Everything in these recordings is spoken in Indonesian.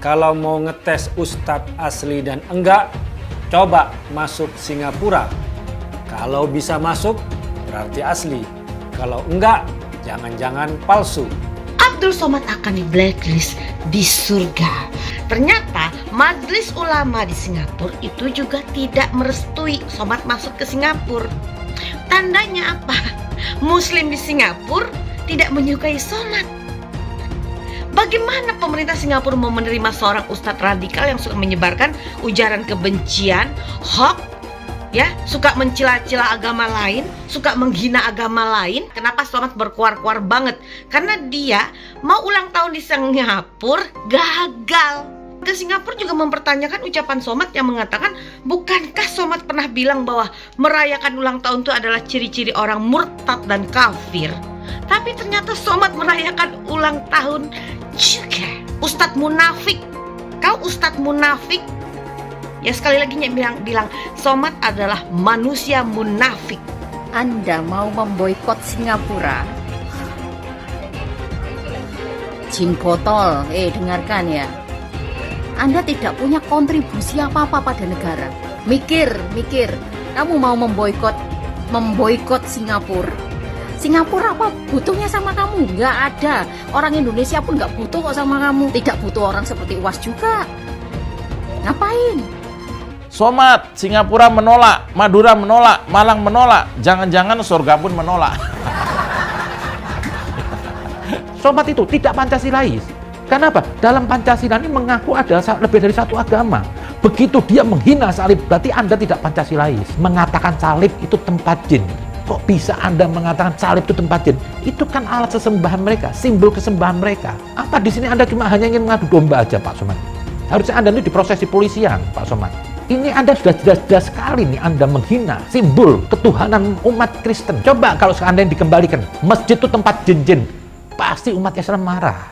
Kalau mau ngetes Ustadz asli dan enggak, coba masuk Singapura. Kalau bisa masuk, berarti asli. Kalau enggak, jangan-jangan palsu. Abdul Somad akan di blacklist di surga. Ternyata Majelis Ulama di Singapura itu juga tidak merestui Somad masuk ke Singapura. Tandanya apa? Muslim di Singapura tidak menyukai Somad. Bagaimana pemerintah Singapura mau menerima seorang ustadz radikal yang suka menyebarkan ujaran kebencian, hoax, ya, suka mencela-cela agama lain, suka menghina agama lain? Kenapa Somad berkuar-kuar banget? Karena dia mau ulang tahun di Singapura gagal. Ke Singapura juga mempertanyakan ucapan Somad yang mengatakan, bukankah Somad pernah bilang bahwa merayakan ulang tahun itu adalah ciri-ciri orang murtad dan kafir? Tapi ternyata Somad merayakan ulang tahun juga. Ustadz munafik. Kau ustadz munafik. Ya sekali lagi bilang Somad adalah manusia munafik. Anda mau memboikot Singapura? Jin botol, dengarkan ya. Anda tidak punya kontribusi apa-apa pada negara. Mikir. Kamu mau memboikot Singapura? Singapura apa butuhnya sama kamu? Nggak ada. Orang Indonesia pun nggak butuh kok sama kamu. Tidak butuh orang seperti UAS juga. Ngapain? Somad, Singapura menolak, Madura menolak, Malang menolak, jangan-jangan surga pun menolak. Somad itu tidak Pancasilais. Kenapa? Dalam Pancasila ini mengaku ada lebih dari satu agama. Begitu dia menghina salib, berarti Anda tidak Pancasilais. Mengatakan salib itu tempat jin. Kok bisa Anda mengatakan salib itu tempat jin? Itu kan alat sesembahan mereka, simbol kesembahan mereka. Apa di sini Anda cuma hanya ingin mengadu domba aja, Pak Somad? Harusnya Anda ini diproses di polisian, Pak Somad. Ini Anda sudah jelas-jelas sekali nih Anda menghina simbol ketuhanan umat Kristen. Coba kalau seandainya dikembalikan, masjid itu tempat jin-jin, pasti umat Islam marah.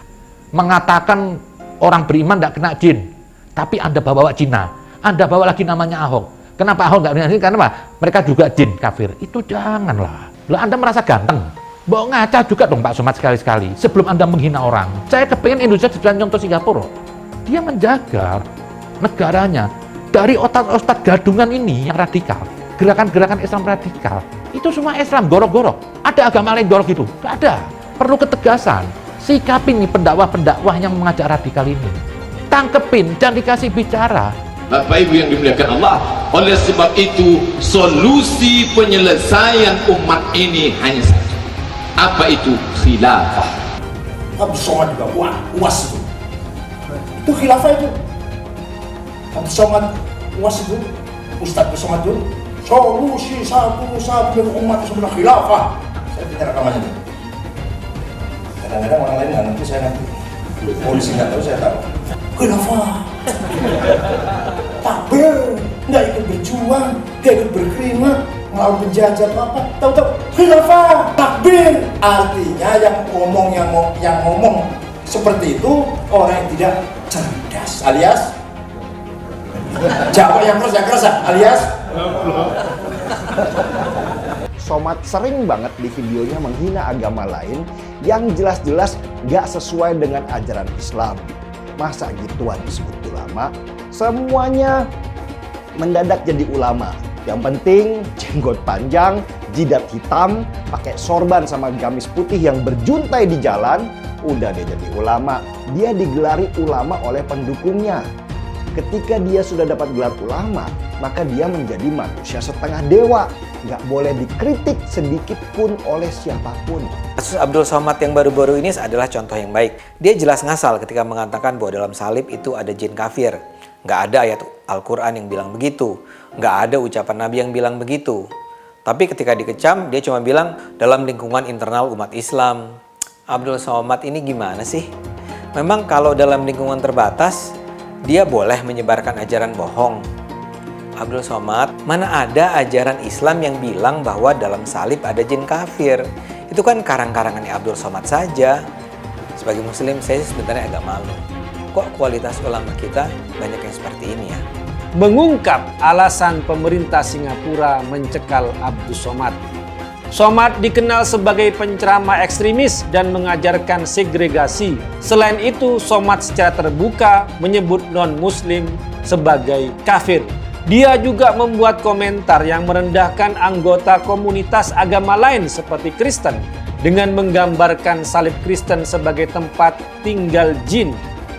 Mengatakan orang beriman tidak kena jin, tapi Anda bawa Cina, Anda bawa lagi namanya Ahok. Kenapa Ahok nggak kena jin? Karena apa? Mereka juga jin kafir. Itu janganlah. Lah Anda merasa ganteng. Bawa ngaca juga dong Pak Somad sekali-sekali. Sebelum Anda menghina orang. Saya kepengen Indonesia jadi contoh Singapura. Dia menjaga negaranya dari otak-otak gadungan ini yang radikal. Gerakan-gerakan Islam radikal. Itu semua Islam gorok-gorok. Ada agama lain gorok gitu? Nggak ada. Perlu ketegasan. Sikapin nih pendakwah-pendakwah yang mengajak radikal ini. Tangkepin dan dikasih bicara. Bapak Ibu yang dimuliakan Allah, oleh sebab itu solusi penyelesaian umat ini hanya satu. Apa itu? Khilafah. Abdul Somad juga UAS itu. Itu khilafah itu. Abdul Somad UAS itu, Ustadz Abdul Somad itu, solusi satu-satunya umat itu sebenarnya khilafah. Saya punya rekamannya itu. Kadang-kadang orang lain nggak ngerti, saya ngerti. Polisi nggak tahu, saya tahu. Khilafah. Takbir, nggak ikut berjuang, nggak ikut berkeringat, melawan penjajah apa, tahu-tahu khilafah, takbir. Artinya yang ngomong seperti itu orang yang tidak cerdas, alias Jawa yang keras alias Somad sering banget di videonya menghina agama lain yang jelas-jelas nggak sesuai dengan ajaran Islam. Masa gituan disebut ulama? Semuanya mendadak jadi ulama. Yang penting jenggot panjang, jidat hitam, pakai sorban sama gamis putih yang berjuntai di jalan, udah dia jadi ulama. Dia digelari ulama oleh pendukungnya. Ketika dia sudah dapat gelar ulama, maka dia menjadi manusia setengah dewa. Nggak boleh dikritik sedikit pun oleh siapapun. Kasus Abdul Somad yang baru-baru ini adalah contoh yang baik. Dia jelas ngasal ketika mengatakan bahwa dalam salib itu ada jin kafir. Nggak ada ayat Al-Quran yang bilang begitu. Nggak ada ucapan Nabi yang bilang begitu. Tapi ketika dikecam, dia cuma bilang dalam lingkungan internal umat Islam. Abdul Somad ini gimana sih? Memang kalau dalam lingkungan terbatas, dia boleh menyebarkan ajaran bohong. Abdul Somad, mana ada ajaran Islam yang bilang bahwa dalam salib ada jin kafir? Itu kan karang-karangannya Abdul Somad saja. Sebagai muslim, saya sebenarnya agak malu. Kok kualitas ulama kita banyak yang seperti ini ya? Mengungkap alasan pemerintah Singapura mencekal Abdul Somad. Somad dikenal sebagai penceramah ekstremis dan mengajarkan segregasi. Selain itu, Somad secara terbuka menyebut non-muslim sebagai kafir. Dia juga membuat komentar yang merendahkan anggota komunitas agama lain seperti Kristen dengan menggambarkan salib Kristen sebagai tempat tinggal jin,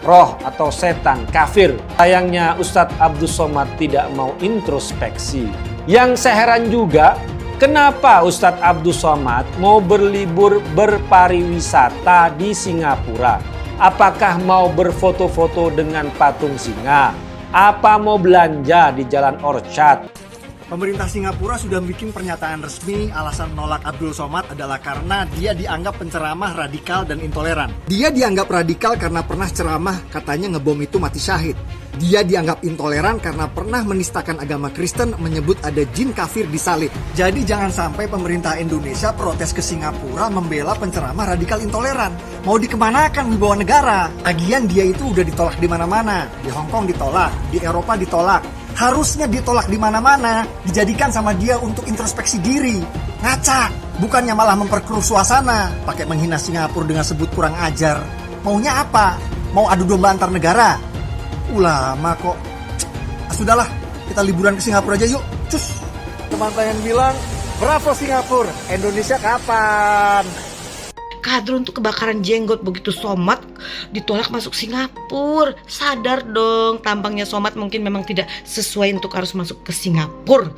roh atau setan kafir. Sayangnya Ustadz Abdul Somad tidak mau introspeksi. Yang saya heran juga, kenapa Ustadz Abdul Somad mau berlibur berpariwisata di Singapura? Apakah mau berfoto-foto dengan patung singa? Apa mau belanja di Jalan Orchard? Pemerintah Singapura sudah bikin pernyataan resmi alasan menolak Abdul Somad adalah karena dia dianggap penceramah radikal dan intoleran. Dia dianggap radikal karena pernah ceramah katanya ngebom itu mati syahid. Dia dianggap intoleran karena pernah menistakan agama Kristen menyebut ada jin kafir di salib. Jadi jangan sampai pemerintah Indonesia protes ke Singapura membela penceramah radikal intoleran. Mau dikemanakan wibawa negara? Lagian dia itu udah ditolak di mana-mana. Di Hong Kong ditolak, di Eropa ditolak. Harusnya ditolak di mana-mana, dijadikan sama dia untuk introspeksi diri. Ngaca, bukannya malah memperkeruh suasana, pakai menghina Singapura dengan sebut kurang ajar. Maunya apa? Mau adu domba antar negara? Ulama kok. Sudahlah, kita liburan ke Singapura aja yuk. Cus. Teman pengen bilang, bravo Singapura, Indonesia kapan? Kader untuk kebakaran jenggot begitu Somad ditolak masuk Singapura. Sadar dong, tampangnya Somad mungkin memang tidak sesuai untuk harus masuk ke Singapura.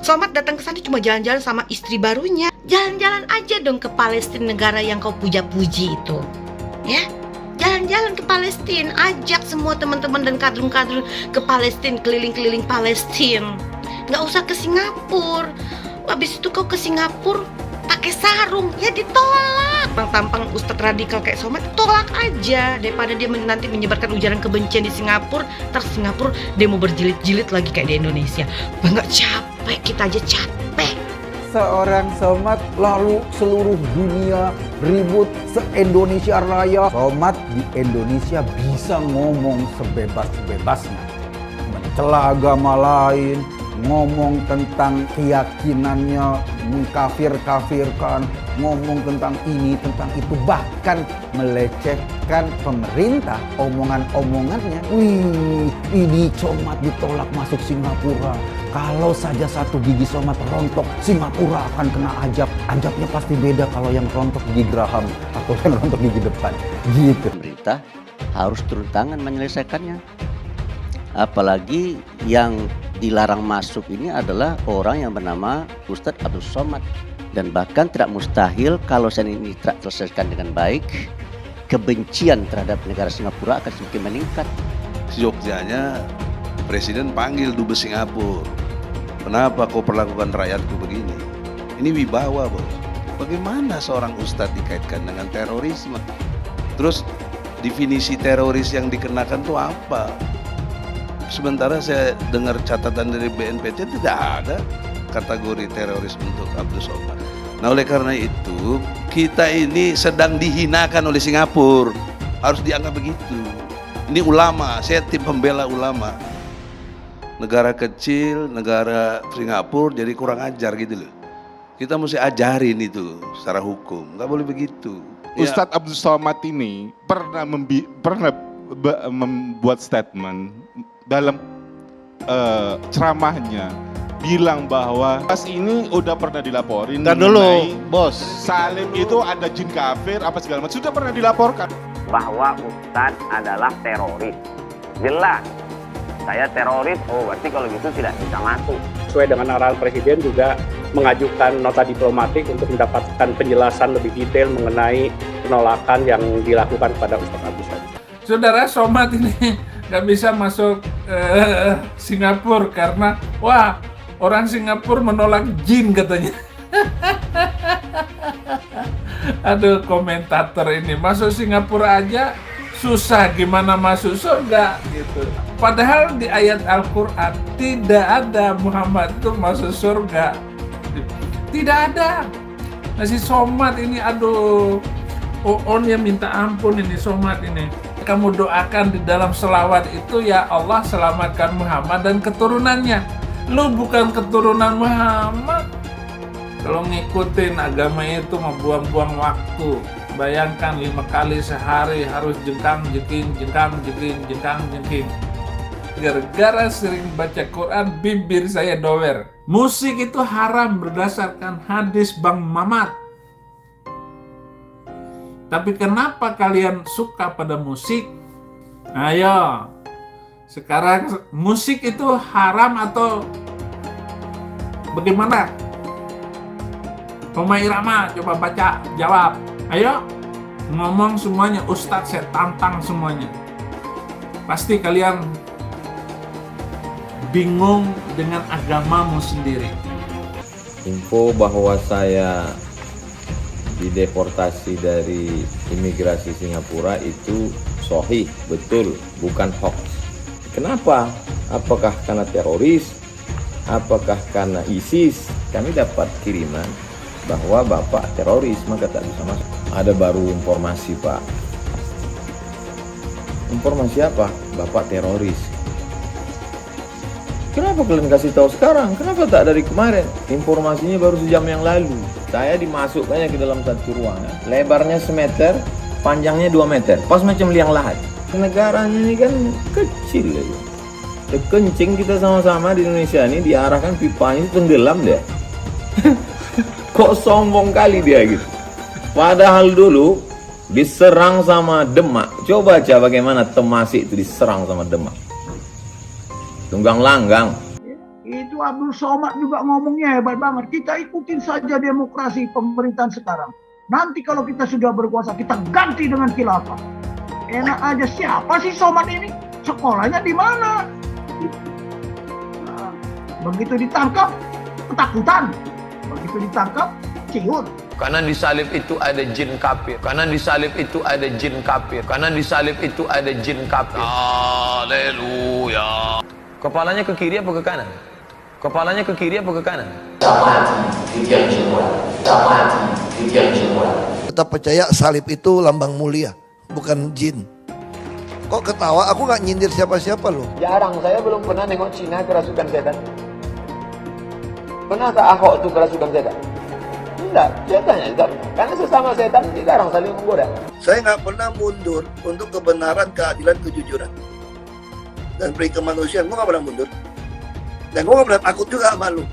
Somad datang ke sana cuma jalan-jalan sama istri barunya. Jalan-jalan aja dong ke Palestina, negara yang kau puja-puji itu. Ya, jalan-jalan ke Palestina, ajak semua teman-teman dan kader-kader ke Palestina, keliling-keliling Palestina. Nggak usah ke Singapura. Habis itu kau ke Singapura pakai sarung, ya ditolak. Tampang ustadz radikal kayak Somad, tolak aja daripada dia nanti menyebarkan ujaran kebencian di Singapura. Ntar Singapura demo berjilid-jilid lagi kayak di Indonesia. Bangga capek, kita aja capek. Seorang Somad lalu seluruh dunia ribut se-Indonesia Raya. Somad di Indonesia bisa ngomong sebebas-bebasnya, mencela agama lain, ngomong tentang keyakinannya, mengkafir-kafirkan, ngomong tentang ini, tentang itu, bahkan melecehkan pemerintah, omongan-omongannya. Wih, ini Somad ditolak masuk Singapura. Kalau saja satu gigi Somad rontok, Singapura akan kena ajab. Ajabnya pasti beda kalau yang rontok gigi geraham atau yang rontok gigi depan. Gitu. Pemerintah harus turun tangan menyelesaikannya. Apalagi yang dilarang masuk ini adalah orang yang bernama Ustadz Abdul Somad. Dan bahkan tidak mustahil kalau ini tidak terselesaikan dengan baik, kebencian terhadap negara Singapura akan semakin meningkat. Jogjanya Presiden panggil Dubes Singapura. Kenapa kau perlakukan rakyatku begini? Ini wibawa, bos. Bagaimana seorang ustadz dikaitkan dengan terorisme? Terus definisi teroris yang dikenakan itu apa? Sementara saya dengar catatan dari BNPT tidak ada kategori teroris untuk Abdul Somad. Nah, oleh karena itu kita ini sedang dihinakan oleh Singapura. Harus dianggap begitu. Ini ulama, saya tim pembela ulama. Negara kecil, negara Singapura jadi kurang ajar gitu loh. Kita mesti ajarin itu secara hukum, nggak boleh begitu. Ustadz Abdul Somad ini pernah membuat statement dalam ceramahnya, bilang bahwa pas ini udah pernah dilaporin. Ntar dulu, bos. Salib itu ada jin kafir apa segala macam, sudah pernah dilaporkan. Bahwa Ustadz adalah teroris, jelas. Saya teroris, oh berarti kalau gitu tidak bisa masuk. Sesuai dengan arahan Presiden juga mengajukan nota diplomatik untuk mendapatkan penjelasan lebih detail mengenai penolakan yang dilakukan kepada Ustadz Abdul Somad. Saudara Somad ini nggak bisa masuk Singapura karena wah, orang Singapura menolak jin katanya. Aduh, komentator ini masuk Singapura aja susah, gimana masuk surga gitu. Padahal di ayat Al-Quran tidak ada Muhammad itu masuk surga. Tidak ada. Nah, si Somad ini aduh, on-nya minta ampun ini Somad ini. Kamu doakan di dalam selawat itu, ya Allah selamatkan Muhammad dan keturunannya. Lu bukan keturunan Muhammad. Kalau ngikutin agama itu membuang-buang waktu. Bayangkan 5 kali sehari harus jengkang-jengking. Gara-gara sering baca Quran, bibir saya dower. Musik itu haram berdasarkan hadis Bang Mamat. Tapi kenapa kalian suka pada musik? Ayo, sekarang musik itu haram atau bagaimana? Roma Irama, coba baca, jawab. Ayo, ngomong semuanya. Ustadz, saya tantang semuanya. Pasti kalian bingung dengan agamamu sendiri. Info bahwa saya dideportasi dari imigrasi Singapura itu sahih, betul, bukan hoax. Kenapa? Apakah karena teroris? Apakah karena ISIS? Kami dapat kiriman bahwa Bapak teroris, maka tak bisa masuk. Ada baru informasi, Pak. Informasi apa? Bapak teroris. Kenapa kalian kasih tahu sekarang? Kenapa tak dari kemarin? Informasinya baru sejam yang lalu. Saya dimasukkannya ke dalam satu ruangan. Lebarnya semeter, panjangnya 2 meter. Pas macam liang lahat. Negaranya ini kan kecil ya. Kencing kita sama-sama di Indonesia ini diarahkan pipanya itu tenggelam deh. Kok sombong kali dia gitu. Padahal dulu diserang sama Demak. Coba baca bagaimana Temasik itu diserang sama Demak. Tunggang langgang. Itu Abdul Somad juga ngomongnya hebat banget. Kita ikutin saja demokrasi pemerintahan sekarang. Nanti kalau kita sudah berkuasa, kita ganti dengan khilafah. Enak aja, siapa sih Somad ini? Sekolahnya di mana? Nah, begitu ditangkap, ketakutan. Begitu ditangkap, ciut. Karena di salib itu ada jin kafir. Karena di salib itu ada jin kafir. Karena di salib itu ada jin kafir. Haleluya. Kepalanya ke kiri apa ke kanan? Kepalanya ke kiri apa ke kanan? Kita percaya salib itu lambang mulia, bukan jin. Kok ketawa? Aku nggak nyindir siapa-siapa loh. Jarang, saya belum pernah nengok Cina kerasukan setan. Pernah tak Ahok itu kerasukan setan? Enggak, setannya enggak. Karena sesama setan jarang saling menggoda. Saya nggak pernah mundur untuk kebenaran, keadilan, kejujuran dan peri kemanusiaan. Gue nggak pernah mundur. Dan gue gak pernah takut juga sama lu.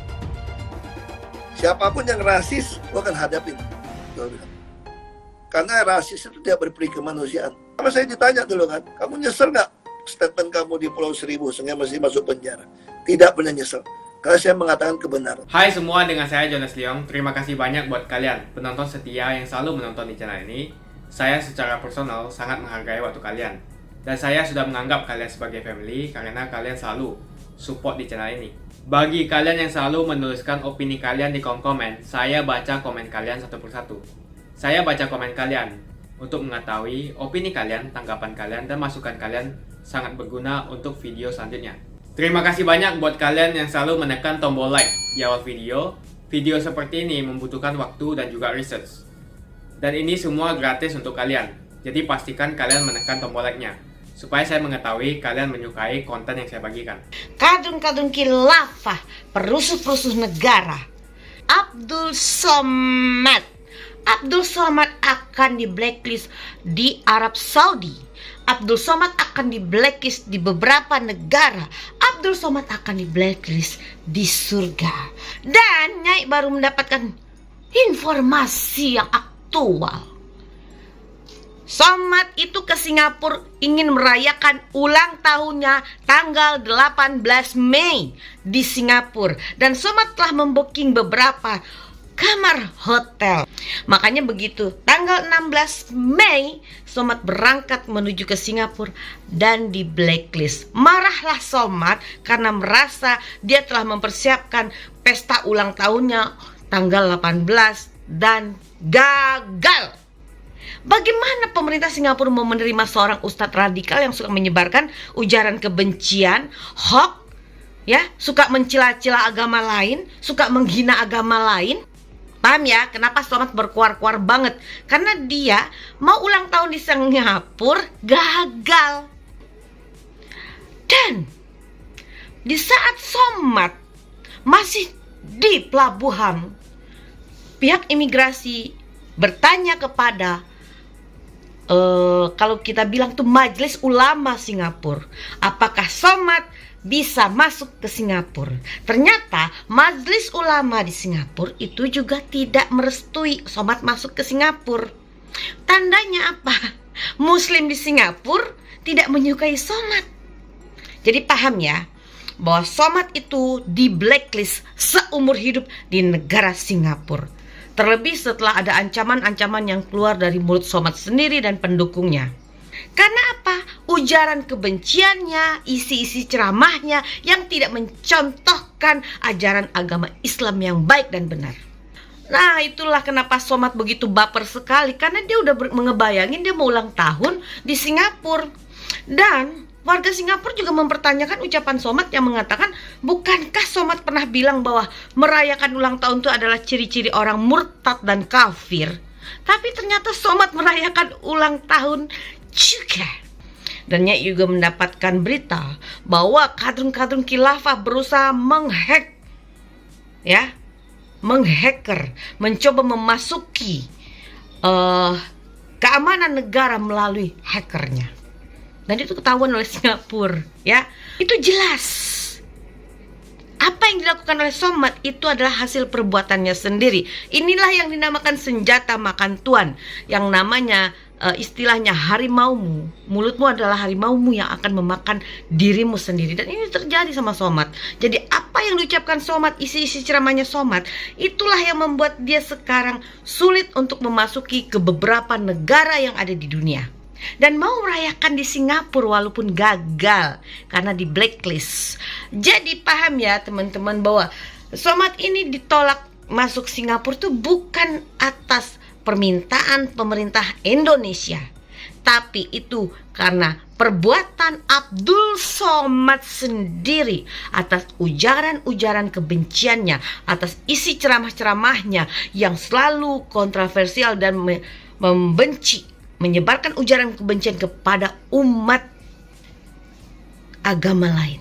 Siapapun yang rasis, gue akan hadapin. Karena rasis itu tidak berperi kemanusiaan. Sama saya ditanya dulu kan, kamu nyesel gak statement kamu di Pulau Seribu sehingga masih masuk penjara? Tidak pernah nyesel. Karena saya mengatakan kebenaran. Hai semua, dengan saya Jonas Leong. Terima kasih banyak buat kalian, penonton setia yang selalu menonton di channel ini. Saya secara personal sangat menghargai waktu kalian. Dan saya sudah menganggap kalian sebagai family karena kalian selalu support di channel ini. Bagi kalian yang selalu menuliskan opini kalian di kolom komen, saya baca komen kalian satu persatu. Saya baca komen kalian untuk mengetahui opini kalian, tanggapan kalian, dan masukan kalian sangat berguna untuk video selanjutnya. Terima kasih banyak buat kalian yang selalu menekan tombol like di awal video. Video seperti ini membutuhkan waktu dan juga research. Dan ini semua gratis untuk kalian. Jadi pastikan kalian menekan tombol like-nya supaya saya mengetahui kalian menyukai konten yang saya bagikan. Kadun-kadun khilafah, perusuh-perusuh negara. Abdul Somad. Abdul Somad akan di blacklist di Arab Saudi. Abdul Somad akan di blacklist di beberapa negara. Abdul Somad akan di blacklist di surga. Dan Nyai baru mendapatkan informasi yang aktual. Somad itu ke Singapura ingin merayakan ulang tahunnya tanggal 18 Mei di Singapura. Dan Somad telah membooking beberapa kamar hotel. Makanya begitu, tanggal 16 Mei Somad berangkat menuju ke Singapura dan di blacklist. Marahlah Somad karena merasa dia telah mempersiapkan pesta ulang tahunnya tanggal 18 dan gagal. Bagaimana pemerintah Singapura mau menerima seorang ustadz radikal yang suka menyebarkan ujaran kebencian, hoax, ya, suka mencela-cela agama lain, suka menghina agama lain? Paham ya, kenapa Somad berkuar-kuar banget? Karena dia mau ulang tahun di Singapura gagal. Dan di saat Somad masih di pelabuhan pihak imigrasi bertanya kepada kalau kita bilang tuh Majelis Ulama Singapura, apakah Somad bisa masuk ke Singapura? Ternyata Majelis Ulama di Singapura itu juga tidak merestui Somad masuk ke Singapura. Tandanya apa? Muslim di Singapura tidak menyukai Somad. Jadi paham ya, bahwa Somad itu di blacklist seumur hidup di negara Singapura. Terlebih setelah ada ancaman-ancaman yang keluar dari mulut Somad sendiri dan pendukungnya. Karena apa? Ujaran kebenciannya, isi-isi ceramahnya yang tidak mencontohkan ajaran agama Islam yang baik dan benar. Nah, itulah kenapa Somad begitu baper sekali, karena dia udah mengebayangin dia mau ulang tahun di Singapura. Dan warga Singapura juga mempertanyakan ucapan Somad yang mengatakan, bukankah Somad pernah bilang bahwa merayakan ulang tahun itu adalah ciri-ciri orang murtad dan kafir? Tapi ternyata Somad merayakan ulang tahun juga. Dan Nyai juga mendapatkan berita bahwa kadrun-kadrun khilafah berusaha menghacker, mencoba memasuki keamanan negara melalui hackernya. Dan itu ketahuan oleh Singapura, ya. Itu jelas. Apa yang dilakukan oleh Somad itu adalah hasil perbuatannya sendiri. Inilah yang dinamakan senjata makan tuan, yang namanya istilahnya harimaumu. Mulutmu adalah harimaumu yang akan memakan dirimu sendiri. Dan ini terjadi sama Somad. Jadi apa yang diucapkan Somad, isi-isi ceramahnya Somad, itulah yang membuat dia sekarang sulit untuk memasuki ke beberapa negara yang ada di dunia. Dan mau merayakan di Singapura walaupun gagal karena di blacklist. Jadi paham ya teman-teman bahwa Somad ini ditolak masuk Singapura itu bukan atas permintaan pemerintah Indonesia, tapi itu karena perbuatan Abdul Somad sendiri atas ujaran-ujaran kebenciannya, atas isi ceramah-ceramahnya yang selalu kontroversial dan menyebarkan ujaran kebencian kepada umat agama lain.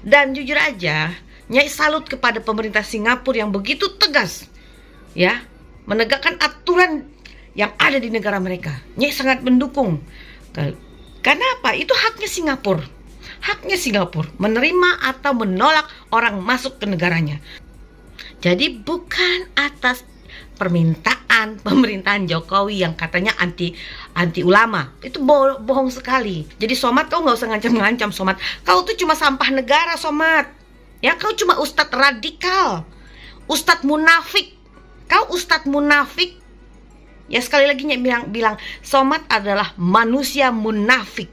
Dan jujur aja, Nyai salut kepada pemerintah Singapura yang begitu tegas, ya, menegakkan aturan yang ada di negara mereka. Nyai sangat mendukung. Karena apa? Itu haknya Singapura. Haknya Singapura menerima atau menolak orang masuk ke negaranya. Jadi bukan atas permintaan pemerintahan Jokowi yang katanya anti ulama. Itu bohong sekali. Jadi Somad, kau nggak usah ngancam-ngancam Somad. Kau tuh cuma sampah negara Somad. Ya, kau cuma ustadz radikal, ustadz munafik. Kau ustadz munafik. Ya, sekali lagi bilang Somad adalah manusia munafik.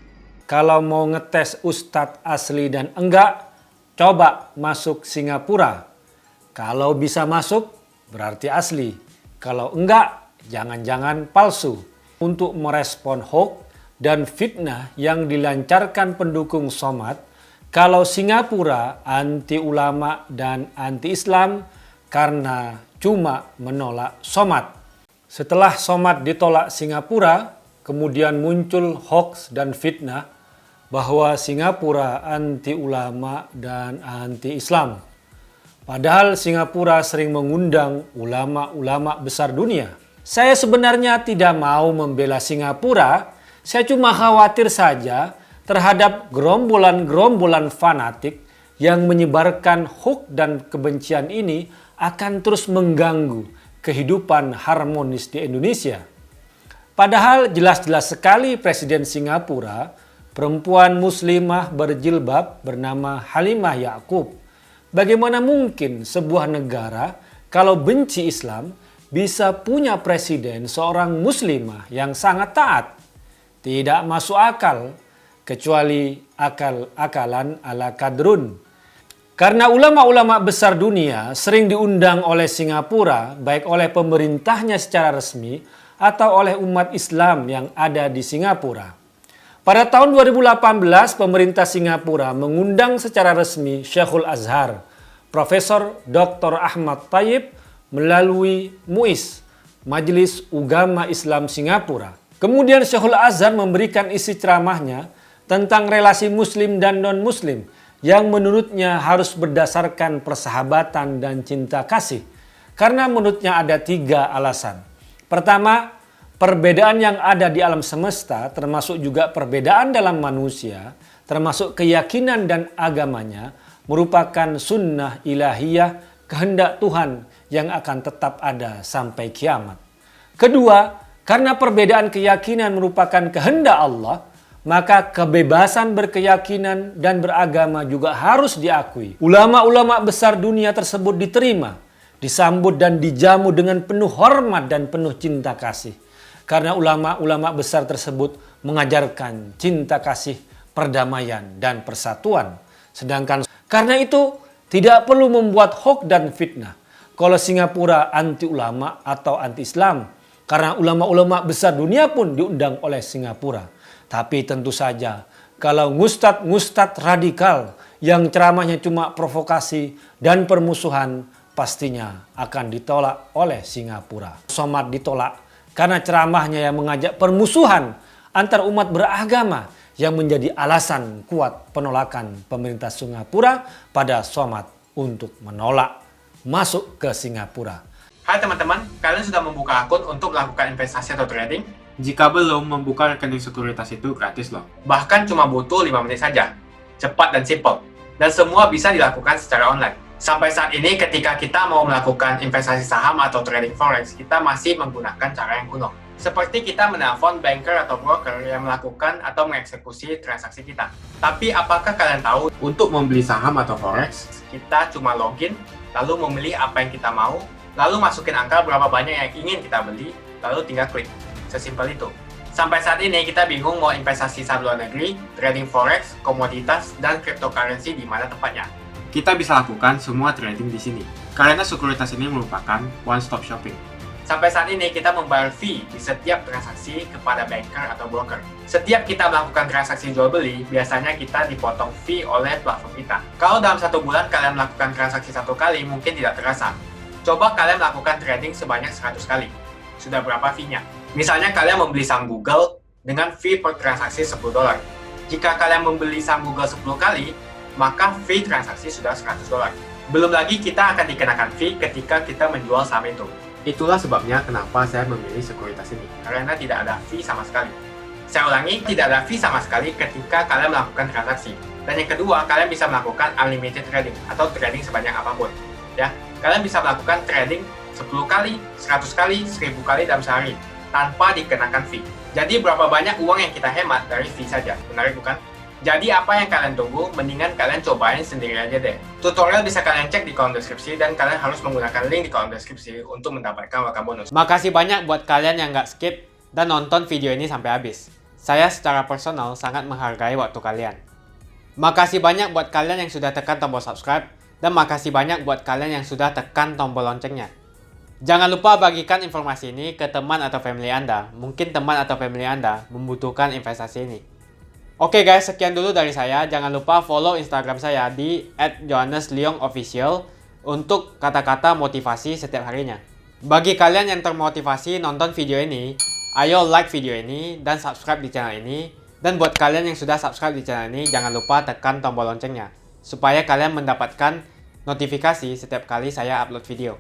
Kalau mau ngetes ustadz asli dan enggak, coba masuk Singapura. Kalau bisa masuk, berarti asli. Kalau enggak, jangan-jangan palsu. Untuk merespon hoax dan fitnah yang dilancarkan pendukung Somad, kalau Singapura anti ulama dan anti Islam karena cuma menolak Somad. Setelah Somad ditolak Singapura, kemudian muncul hoax dan fitnah bahwa Singapura anti ulama dan anti Islam. Padahal Singapura sering mengundang ulama-ulama besar dunia. Saya sebenarnya tidak mau membela Singapura, saya cuma khawatir saja terhadap gerombolan-gerombolan fanatik yang menyebarkan hoax dan kebencian ini akan terus mengganggu kehidupan harmonis di Indonesia. Padahal jelas-jelas sekali Presiden Singapura, perempuan muslimah berjilbab bernama Halimah Yacob. Bagaimana mungkin sebuah negara kalau benci Islam bisa punya presiden seorang muslimah yang sangat taat? Tidak masuk akal, kecuali akal-akalan ala kadrun. Karena ulama-ulama besar dunia sering diundang oleh Singapura, baik oleh pemerintahnya secara resmi atau oleh umat Islam yang ada di Singapura. Pada tahun 2018, pemerintah Singapura mengundang secara resmi Syekhul Azhar, Profesor Dr. Ahmad Thayyib melalui MUIS, Majelis Ugama Islam Singapura. Kemudian Syekhul Azhar memberikan isi ceramahnya tentang relasi Muslim dan non-Muslim yang menurutnya harus berdasarkan persahabatan dan cinta kasih. Karena menurutnya ada 3 alasan. Pertama, perbedaan yang ada di alam semesta, termasuk juga perbedaan dalam manusia, termasuk keyakinan dan agamanya, merupakan sunnah ilahiyah, kehendak Tuhan yang akan tetap ada sampai kiamat. Kedua, karena perbedaan keyakinan merupakan kehendak Allah, maka kebebasan berkeyakinan dan beragama juga harus diakui. Ulama-ulama besar dunia tersebut diterima, disambut dan dijamu dengan penuh hormat dan penuh cinta kasih. Karena ulama-ulama besar tersebut mengajarkan cinta kasih, perdamaian, dan persatuan. Sedangkan karena itu tidak perlu membuat hoax dan fitnah. Kalau Singapura anti ulama atau anti Islam, karena ulama-ulama besar dunia pun diundang oleh Singapura. Tapi tentu saja kalau ngustad-ngustad radikal yang ceramahnya cuma provokasi dan permusuhan, pastinya akan ditolak oleh Singapura. Somad ditolak karena ceramahnya yang mengajak permusuhan antar umat beragama yang menjadi alasan kuat penolakan pemerintah Singapura pada Somad untuk menolak masuk ke Singapura. Hai teman-teman, kalian sudah membuka akun untuk melakukan investasi atau trading? Jika belum, membuka rekening sekuritas itu gratis loh. Bahkan cuma butuh 5 menit saja. Cepat dan simple. Dan semua bisa dilakukan secara online. Sampai saat ini ketika kita mau melakukan investasi saham atau trading forex, kita masih menggunakan cara yang kuno. Seperti kita menelpon banker atau broker yang melakukan atau mengeksekusi transaksi kita. Tapi apakah kalian tahu, untuk membeli saham atau forex, kita cuma login, lalu memilih apa yang kita mau, lalu masukin angka berapa banyak yang ingin kita beli, lalu tinggal klik. Sesimpel itu. Sampai saat ini kita bingung mau investasi saham luar negeri, trading forex, komoditas, dan cryptocurrency di mana tempatnya. Kita bisa lakukan semua trading di sini, karena sekuritas ini merupakan one-stop shopping. Sampai saat ini kita membayar fee di setiap transaksi kepada banker atau broker. Setiap kita melakukan transaksi jual beli, biasanya kita dipotong fee oleh platform kita. Kalau dalam 1 bulan kalian melakukan transaksi 1 kali, mungkin tidak terasa. Coba kalian melakukan trading sebanyak 100 kali. Sudah berapa fee-nya? Misalnya kalian membeli saham Google dengan fee per transaksi $10. Jika kalian membeli saham Google 10 kali, maka fee transaksi sudah $100. Belum lagi kita akan dikenakan fee ketika kita menjual saham itu. Itulah sebabnya kenapa saya memilih sekuritas ini, karena tidak ada fee sama sekali. Saya ulangi, tidak ada fee sama sekali ketika kalian melakukan transaksi. Dan yang kedua, kalian bisa melakukan unlimited trading atau trading sebanyak apapun. Ya, kalian bisa melakukan trading 10 kali, 100 kali, 1000 kali dalam sehari tanpa dikenakan fee. Jadi berapa banyak uang yang kita hemat dari fee saja, menarik bukan? Jadi apa yang kalian tunggu, mendingan kalian cobain sendiri aja deh. Tutorial bisa kalian cek di kolom deskripsi dan kalian harus menggunakan link di kolom deskripsi untuk mendapatkan welcome bonus. Makasih banyak buat kalian yang nggak skip dan nonton video ini sampai habis. Saya secara personal sangat menghargai waktu kalian. Makasih banyak buat kalian yang sudah tekan tombol subscribe dan makasih banyak buat kalian yang sudah tekan tombol loncengnya. Jangan lupa bagikan informasi ini ke teman atau family Anda. Mungkin teman atau family Anda membutuhkan investasi ini. Oke guys, sekian dulu dari saya. Jangan lupa follow Instagram saya di @johannesleongofficial untuk kata-kata motivasi setiap harinya. Bagi kalian yang termotivasi nonton video ini, ayo like video ini dan subscribe di channel ini. Dan buat kalian yang sudah subscribe di channel ini, jangan lupa tekan tombol loncengnya supaya kalian mendapatkan notifikasi setiap kali saya upload video.